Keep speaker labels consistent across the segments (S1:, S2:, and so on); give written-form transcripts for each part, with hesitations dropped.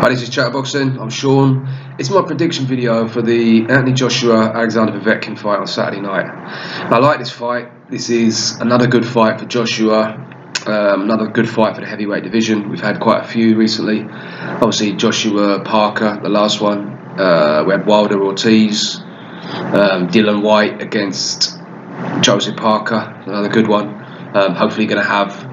S1: Hi, this is Chatterboxing. I'm Sean. It's my prediction video for the Anthony Joshua-Alexander Povetkin fight on Saturday night. I like this fight. This is another good fight for Joshua. Another good fight for the heavyweight division. We've had quite a few recently. Obviously, Joshua Parker, the last one. We had Wilder Ortiz. Dylan White against Joseph Parker, another good one. Hopefully going to have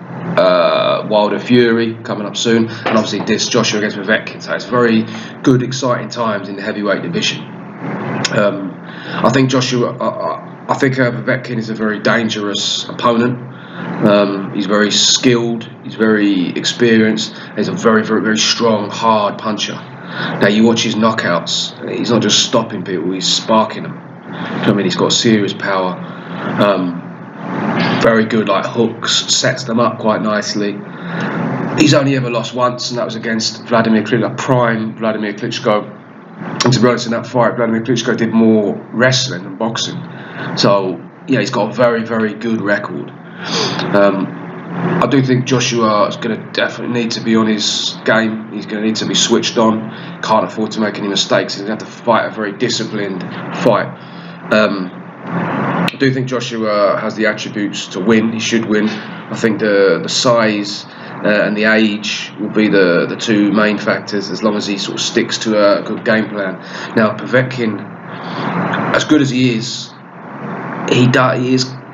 S1: Wilder Fury coming up soon, and obviously this Joshua against Povetkin. So it's very good, exciting times in the heavyweight division. I think Povetkin is a very dangerous opponent. He's very skilled, he's very experienced, he's a very, very, very strong, hard puncher. Now you watch his knockouts, he's not just stopping people, he's sparking them. You know what I mean? He's got serious power. Very good, like hooks, sets them up quite nicely. He's only ever lost once, and that was against Vladimir Klitschko, prime Vladimir Klitschko. And to be honest, in that fight, Vladimir Klitschko did more wrestling than boxing. So yeah, he's got a very, very good record. I do think Joshua is going to definitely need to be on his game. He's going to need to be switched on. Can't afford to make any mistakes. He's going to have to fight a very disciplined fight. I do think Joshua has the attributes to win. He should win. I think the size and the age will be the two main factors, as long as he sort of sticks to a good game plan. Now Povetkin, as good as he is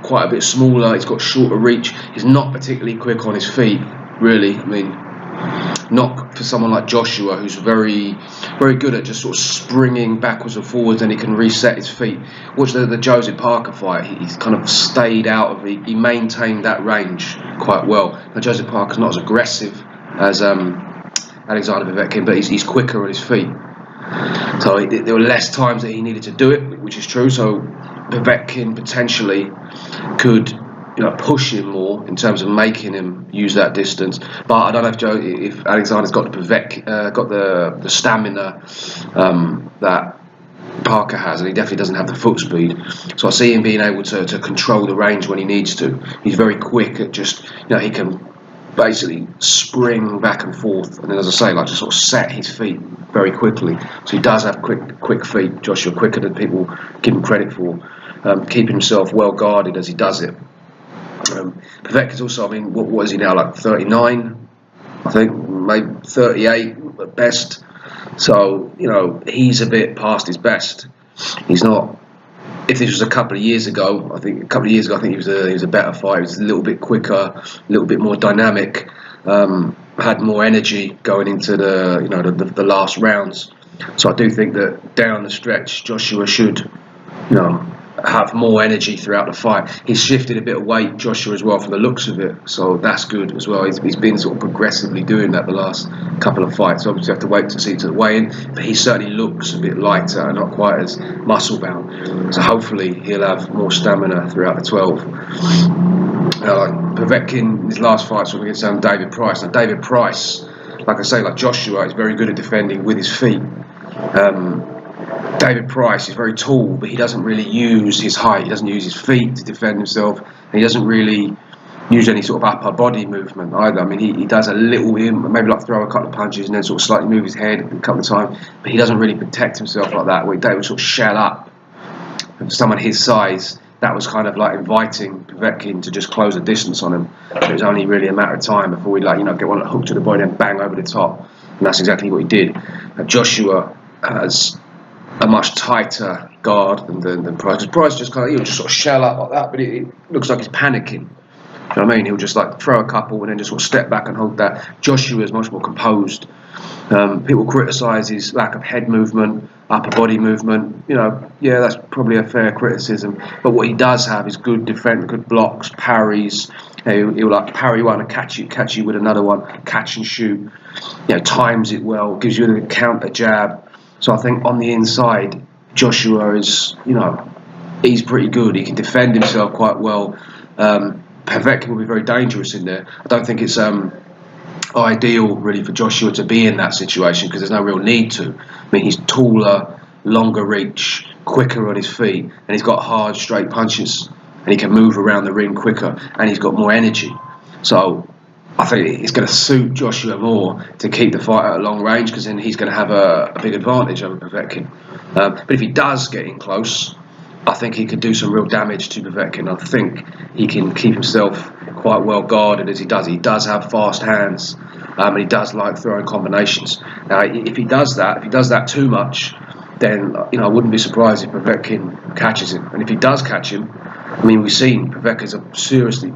S1: quite a bit smaller. He's got shorter reach. He's not particularly quick on his feet, really. I mean, not for someone like Joshua, who's very, very good at just sort of springing backwards and forwards, and he can reset his feet. Watch the Joseph Parker fight. He's kind of stayed out of it. He maintained that range quite well. Now Joseph Parker's not as aggressive as Alexander Povetkin, but he's quicker on his feet. So there were less times that he needed to do it, which is true. So Povetkin potentially could, push him more in terms of making him use that distance. But I don't know if Alexander's got the stamina that Parker has, and he definitely doesn't have the foot speed. So I see him being able to control the range when he needs to. He's very quick at just, he can basically spring back and forth, and then, as I say, like just sort of set his feet very quickly. So he does have quick feet, Joshua, quicker than people give him credit for. Keeping himself well guarded as he does it. Povetkin's also, I mean, what is he now, like 39? I think, maybe 38 at best. So, he's a bit past his best. He's not. If this was a couple of years ago, I think he was a better fighter. He was a little bit quicker, a little bit more dynamic, had more energy going into the last rounds. So I do think that down the stretch, Joshua should, have more energy throughout the fight. He's shifted a bit of weight, Joshua, as well, from the looks of it, so that's good as well. He's been sort of progressively doing that the last couple of fights. Obviously have to wait to see to the weigh-in, but he certainly looks a bit lighter and not quite as muscle-bound. So hopefully he'll have more stamina throughout the 12. Povetkin, his last fight was against David Price. Now David Price, like I say, like Joshua, is very good at defending with his feet. David Price is very tall, but he doesn't really use his height. He doesn't use his feet to defend himself, and he doesn't really use any sort of upper body movement either. I mean, he does a little, maybe like throw a couple of punches and then sort of slightly move his head a couple of times, but he doesn't really protect himself like that, where David would sort of shell up. And for someone his size, that was kind of like inviting Povetkin to just close the distance on him. It was only really a matter of time before we'd get one hook to the body and bang over the top, and that's exactly what he did. Joshua has a much tighter guard than Price. Price just he'll just sort of shell up like that, but it looks like he's panicking. You know what I mean? He'll just like throw a couple and then just sort of step back and hold that. Joshua is much more composed. People criticise his lack of head movement, upper body movement. Yeah, that's probably a fair criticism. But what he does have is good defence, good blocks, parries. He'll like parry one and catch you with another one, catch and shoot. Times it well, gives you the counter jab. So I think on the inside, Joshua is, he's pretty good. He can defend himself quite well. Povetkin will be very dangerous in there. I don't think it's ideal, really, for Joshua to be in that situation, because there's no real need to. I mean, he's taller, longer reach, quicker on his feet, and he's got hard, straight punches, and he can move around the ring quicker, and he's got more energy. So I think it's going to suit Joshua more to keep the fight at a long range, because then he's going to have a big advantage over Povetkin. But if he does get in close, I think he could do some real damage to Povetkin. I think he can keep himself quite well guarded as he does. He does have fast hands, and he does like throwing combinations. Now, if he does that too much, then I wouldn't be surprised if Povetkin catches him. And if he does catch him, I mean, we've seen Povetkin's a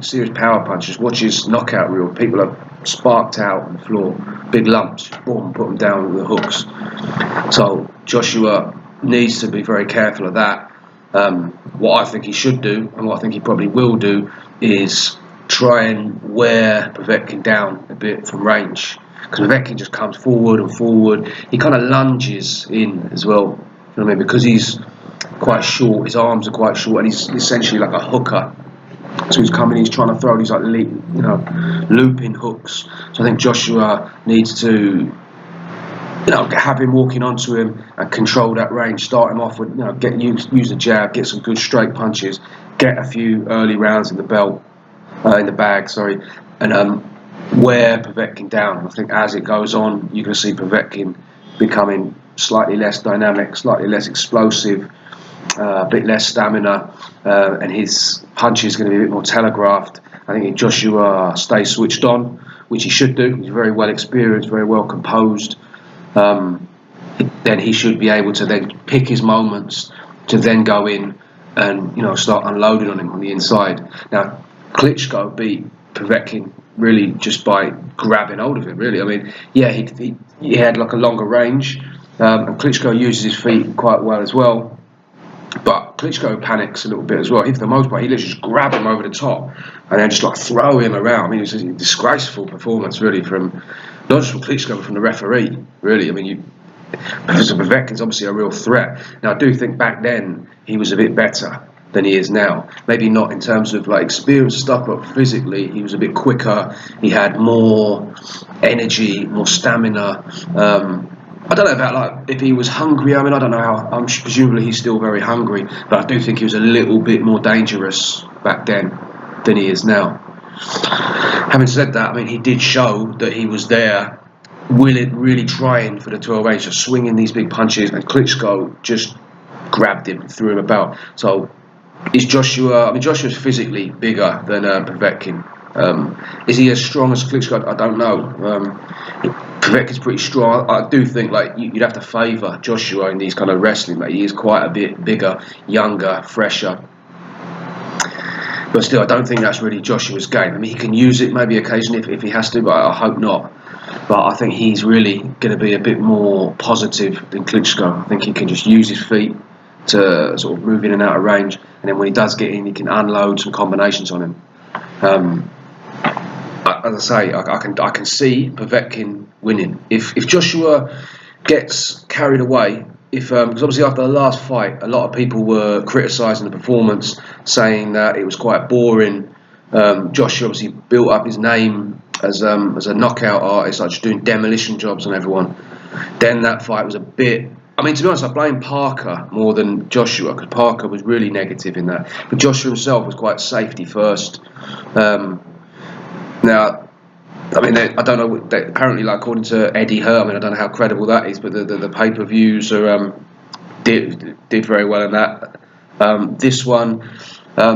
S1: serious power puncher. Watch his knockout reel. People are sparked out on the floor, big lumps, boom, put them down with the hooks. So Joshua needs to be very careful of that. What I think he should do, and what I think he probably will do, is try and wear Povetkin down a bit from range. Because Povetkin just comes forward and forward. He kind of lunges in as well. You know what I mean? Because he's quite short, his arms are quite short, and he's essentially like a hooker. So he's coming, he's trying to throw these like looping hooks. So I think Joshua needs to have him walking onto him and control that range. Start him off with use the jab, get some good straight punches, get a few early rounds in the bag, and wear Povetkin down. I think as it goes on, you're going to see Povetkin becoming slightly less dynamic, slightly less explosive, a bit less stamina, and his punch is going to be a bit more telegraphed. I think if Joshua stays switched on, which he should do, he's very well experienced, very well composed, then he should be able to then pick his moments to then go in and start unloading on him on the inside. Now, Klitschko beat Povetkin really just by grabbing hold of him, really. I mean, yeah, he had like a longer range, and Klitschko uses his feet quite well as well. But Klitschko panics a little bit as well. He, for the most part, he literally just grab him over the top and then just like throw him around. I mean, it was a disgraceful performance, really, from not just from Klitschko, but from the referee, really. I mean, Povetkin's obviously a real threat. Now, I do think back then he was a bit better than he is now. Maybe not in terms of like experience and stuff, but physically he was a bit quicker. He had more energy, more stamina. I don't know about like if he was hungry. I mean, I don't know how. Presumably he's still very hungry, but I do think he was a little bit more dangerous back then than he is now. Having said that, I mean, he did show that he was there, really trying for the 12-8, just swinging these big punches, and Klitschko just grabbed him, threw him about. So is Joshua? I mean, Joshua's physically bigger than Povetkin. Is he as strong as Klitschko? I don't know. Povetkin's pretty strong. I do think like you'd have to favour Joshua in these kind of wrestling. Like, he is quite a bit bigger, younger, fresher. But still, I don't think that's really Joshua's game. I mean, he can use it maybe occasionally if he has to, but I hope not. But I think he's really going to be a bit more positive than Klitschko. I think he can just use his feet to sort of move in and out of range, and then when he does get in, he can unload some combinations on him. As I say, I can see Povetkin winning. If Joshua gets carried away, because obviously after the last fight, a lot of people were criticising the performance, saying that it was quite boring. Joshua obviously built up his name as a knockout artist, like just doing demolition jobs on everyone. Then that fight was a bit. I mean, to be honest, I blame Parker more than Joshua, because Parker was really negative in that. But Joshua himself was quite safety first. Now, I mean, I don't know. Apparently, like according to Eddie Hurt, I mean, I don't know how credible that is, but the pay-per-views are did very well in that. This one, I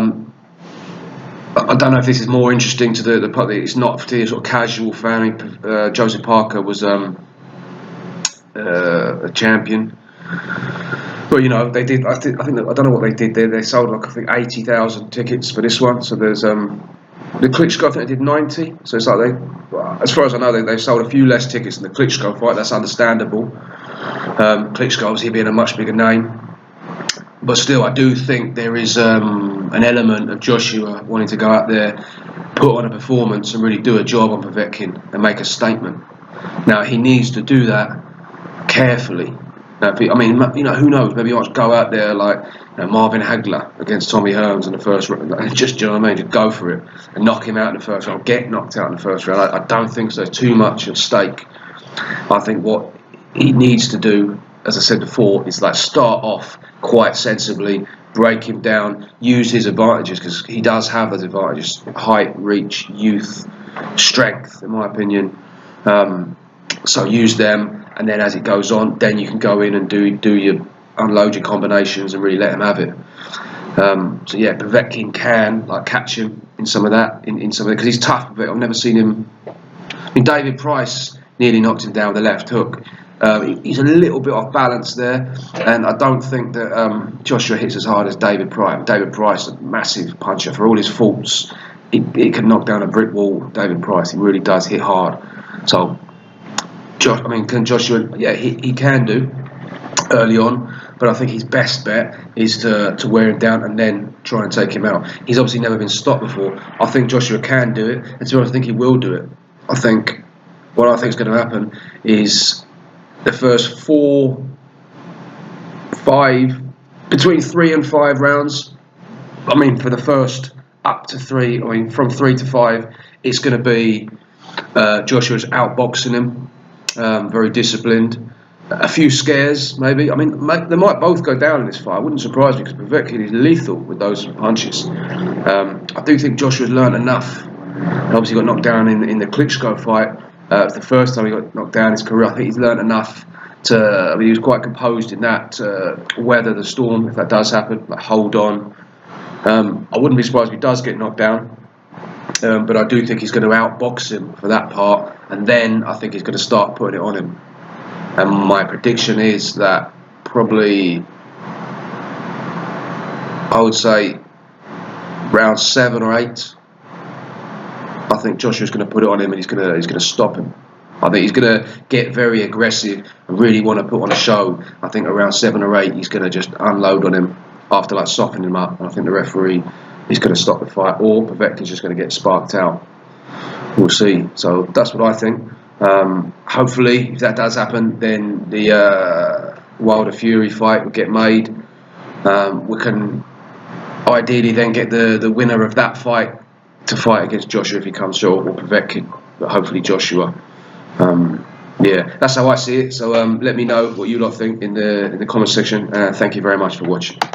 S1: don't know if this is more interesting to the public. It's not for the sort of casual fan. Joseph Parker was a champion, but they did. I think I don't know what they did there. They sold like I think 80,000 tickets for this one. So there's the Klitschko, I think they did 90. So it's like as far as I know, they've sold a few less tickets than the Klitschko fight. That's understandable. Klitschko obviously being a much bigger name. But still, I do think there is an element of Joshua wanting to go out there, put on a performance and really do a job on Povetkin and make a statement. Now, he needs to do that carefully. Now, who knows? Maybe he wants to go out there like Marvin Hagler against Tommy Hearns in the first round. Just, you know what I mean? Just go for it and knock him out in the first round, get knocked out in the first round. I don't think so. There's too much at stake. I think what he needs to do, as I said before, is like start off quite sensibly, break him down, use his advantages, because he does have those advantages: height, reach, youth, strength, in my opinion. So use them, and then as it goes on, then you can go in and do your unload your combinations and really let him have it. So yeah, Povetkin can catch him in some of that, in some of it, because he's tough. But I've never seen him. I mean, David Price nearly knocked him down with the left hook. He's a little bit off balance there, and I don't think that Joshua hits as hard as David Price. David Price, a massive puncher for all his faults. He can knock down a brick wall. David Price, he really does hit hard. So, can Joshua? Yeah, he can do early on, but I think his best bet is to wear him down and then try and take him out. He's obviously never been stopped before. I think Joshua can do it, and to be honest, I think he will do it. What I think is going to happen is the first 4, 5, between 3 and 5 rounds. I mean, for the first up to 3, I mean, from 3 to 5, it's going to be Joshua's outboxing him, very disciplined. A few scares, maybe. I mean, they might both go down in this fight. It wouldn't surprise me, because Povetkin is lethal with those punches. I do think Joshua's learned enough. He obviously got knocked down in the Klitschko fight. It was the first time he got knocked down in his career. I think he's learned enough he was quite composed in that, to weather the storm if that does happen, hold on. I wouldn't be surprised if he does get knocked down, but I do think he's going to outbox him for that part, and then I think he's going to start putting it on him. And my prediction is that probably, I would say, round 7 or 8, I think Joshua's going to put it on him, and he's going to stop him. I think he's going to get very aggressive and really want to put on a show. I think around 7 or 8, he's going to just unload on him after softening him up. And I think the referee is going to stop the fight, or Povetkin's just going to get sparked out. We'll see. So that's what I think. Hopefully, if that does happen, then the Wilder Fury fight will get made. We can ideally then get the winner of that fight to fight against Joshua if he comes short, or Povetkin, but hopefully Joshua. Yeah, that's how I see it. So let me know what you lot think in the comment section. Thank you very much for watching.